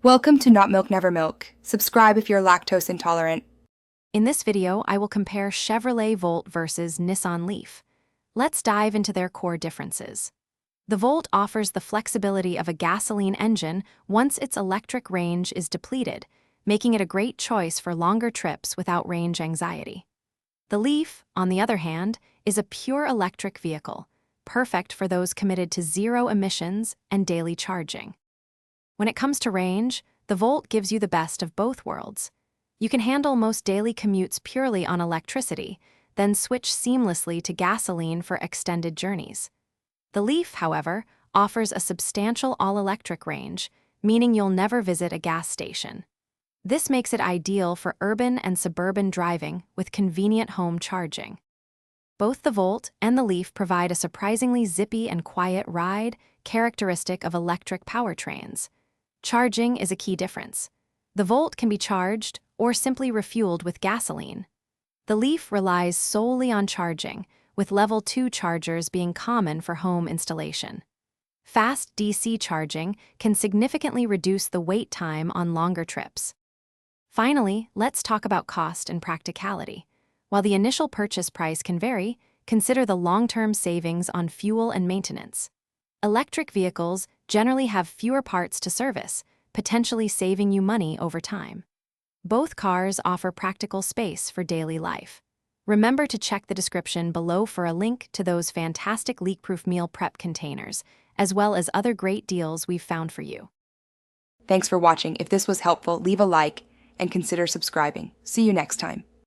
Welcome to Not Milk Never Milk. Subscribe if you're lactose intolerant. In this video, I will compare Chevrolet Volt versus Nissan Leaf. Let's dive into their core differences. The Volt offers the flexibility of a gasoline engine once its electric range is depleted, making it a great choice for longer trips without range anxiety. The Leaf, on the other hand, is a pure electric vehicle, perfect for those committed to zero emissions and daily charging. When it comes to range, the Volt gives you the best of both worlds. You can handle most daily commutes purely on electricity, then switch seamlessly to gasoline for extended journeys. The Leaf, however, offers a substantial all-electric range, meaning you'll never visit a gas station. This makes it ideal for urban and suburban driving with convenient home charging. Both the Volt and the Leaf provide a surprisingly zippy and quiet ride, characteristic of electric powertrains. Charging is a key difference. The Volt can be charged or simply refueled with gasoline. The Leaf relies solely on charging, with level 2 chargers being common for home installation. Fast DC charging can significantly reduce the wait time on longer trips. Finally, let's talk about cost and practicality. While the initial purchase price can vary, consider the long-term savings on fuel and maintenance. Electric vehicles generally have fewer parts to service, potentially saving you money over time. Both cars offer practical space for daily life. Remember to check the description below for a link to those fantastic leak-proof meal prep containers, as well as other great deals we've found for you. Thanks for watching. If this was helpful, leave a like and consider subscribing. See you next time.